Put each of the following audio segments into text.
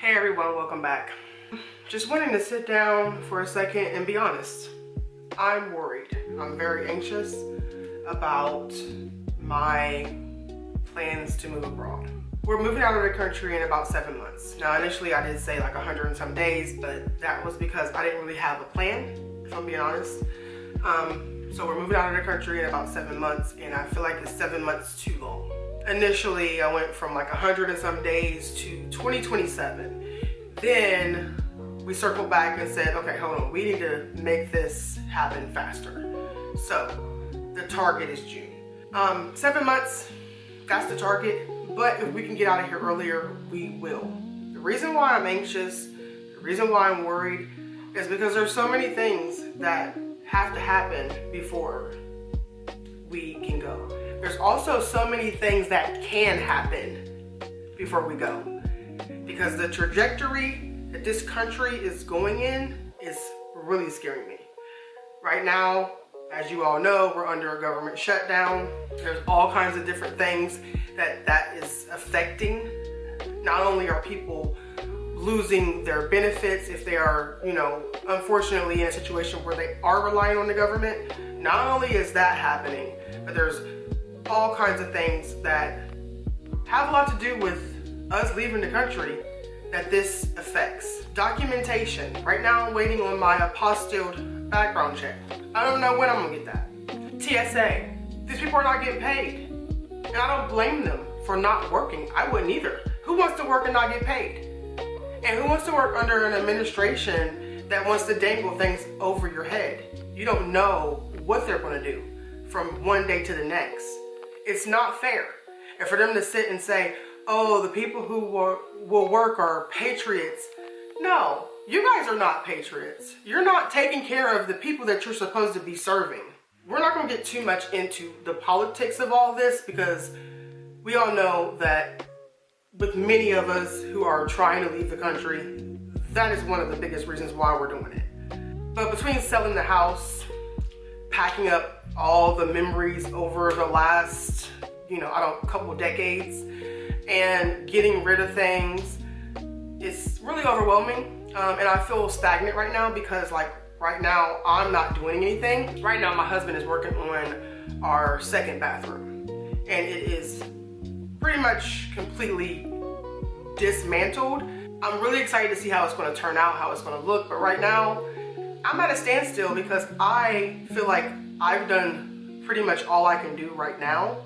Hey everyone, welcome back. Just wanting to sit down for a second and be honest. I'm worried. I'm very anxious about my plans to move abroad. We're moving out of the country in about 7 months. Now initially I did say like 100 and some days, but that was because I didn't really have a plan, if I'm being honest. So we're moving out of the country in about 7 months, and I feel like it's 7 months too long. Initially, I went from like 100 and some days to 2027. Then we circled back and said, okay, hold on, we need to make this happen faster. So the target is June. 7 months, that's the target. But if we can get out of here earlier, we will. The reason why I'm anxious, the reason why I'm worried is because there's so many things that have to happen before we can go. There's also so many things that can happen before we go, because the trajectory that this country is going in is really scaring me. Right now, as you all know, we're under a government shutdown. There's all kinds of different things that is affecting. Not only are people losing their benefits if they are, unfortunately in a situation where they are relying on the government. Not only is that happening, but there's all kinds of things that have a lot to do with us leaving the country that this affects. Documentation. Right now I'm waiting on my apostilled background check. I don't know when I'm gonna get that. TSA. These people are not getting paid. And I don't blame them for not working. I wouldn't either. Who wants to work and not get paid? And who wants to work under an administration that wants to dangle things over your head? You don't know what they're gonna do from one day to the next. It's not fair. And for them to sit and say, oh, the people who will work are patriots. No, you guys are not patriots. You're not taking care of the people that you're supposed to be serving. We're not gonna get too much into the politics of all this, because we all know that with many of us who are trying to leave the country, that is one of the biggest reasons why we're doing it. But between selling the house, packing up all the memories over the last, couple decades, and getting rid of things, it's really overwhelming. And I feel stagnant right now because right now I'm not doing anything. Right now my husband is working on our second bathroom, and it is pretty much completely dismantled. I'm really excited to see how it's going to turn out, how it's going to look, but right now I'm at a standstill because I feel like I've done pretty much all I can do right now.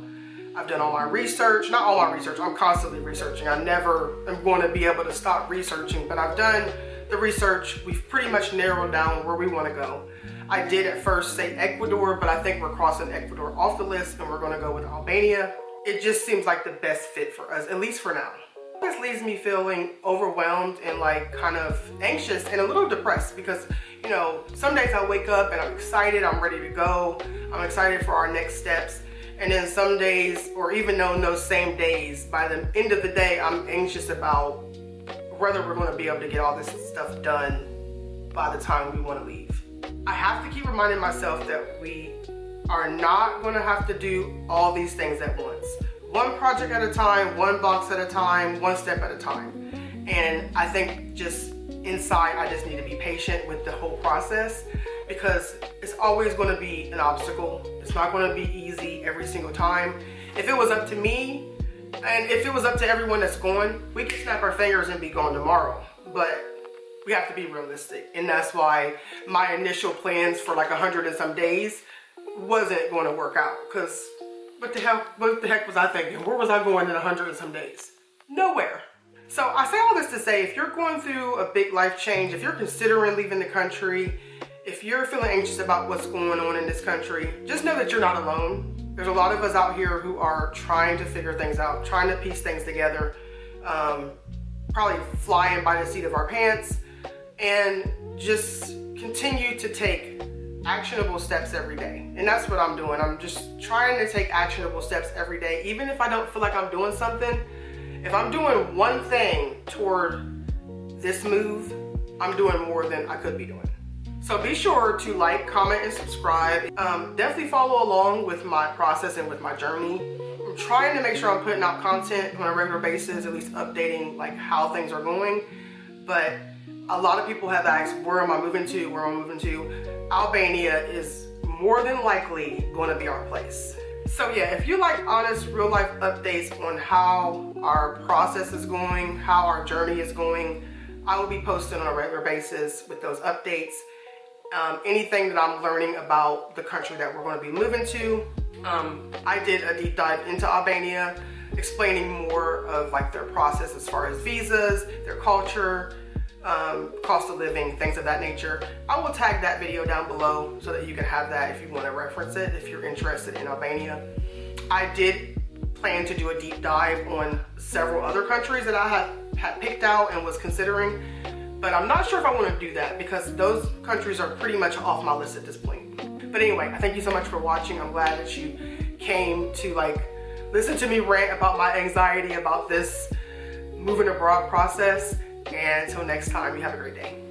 I've done all my research, not all my research, I'm constantly researching. I never am going to be able to stop researching, but I've done the research. We've pretty much narrowed down where we want to go. I did at first say Ecuador, but I think we're crossing Ecuador off the list and we're going to go with Albania. It just seems like the best fit for us, at least for now. This leaves me feeling overwhelmed and kind of anxious and a little depressed because, some days I wake up and I'm excited, I'm ready to go. I'm excited for our next steps. And then some days, or even on those same days, by the end of the day, I'm anxious about whether we're going to be able to get all this stuff done by the time we want to leave. I have to keep reminding myself that we are not going to have to do all these things at once. One project at a time, one box at a time, one step at a time. And I think just inside, I just need to be patient with the whole process, because it's always going to be an obstacle. It's not going to be easy every single time. If it was up to me, and if it was up to everyone that's going, we could snap our fingers and be gone tomorrow. But we have to be realistic. And that's why my initial plans for 100 and some days wasn't going to work out. Because what the heck was I thinking? Where was I going in 100 and some days? Nowhere. So I say all this to say, if you're going through a big life change, if you're considering leaving the country, if you're feeling anxious about what's going on in this country, just know that you're not alone. There's a lot of us out here who are trying to figure things out, trying to piece things together, probably flying by the seat of our pants, and just continue to take actionable steps every day. And that's what I'm doing. I'm just trying to take actionable steps every day. Even if I don't feel like I'm doing something, if I'm doing one thing toward this move, I'm doing more than I could be doing. So be sure to like, comment, and subscribe. Definitely follow along with my process and with my journey. I'm trying to make sure I'm putting out content on a regular basis, at least updating like how things are going. But a lot of people have asked, where am I moving to? Where am I moving to? Albania is more than likely going to be our place. So yeah, if you like honest, real life updates on how our process is going, how our journey is going, I will be posting on a regular basis with those updates. Anything that I'm learning about the country that we're going to be moving to. I did a deep dive into Albania, explaining more of like their process as far as visas, their culture, cost of living, things of that nature. I will tag that video down below so that you can have that if you want to reference it, if you're interested in Albania. I did plan to do a deep dive on several other countries that I had picked out and was considering, but I'm not sure if I want to do that because those countries are pretty much off my list at this point. But anyway, I thank you so much for watching. I'm glad that you came to like listen to me rant about my anxiety about this moving abroad process. And until next time, you have a great day.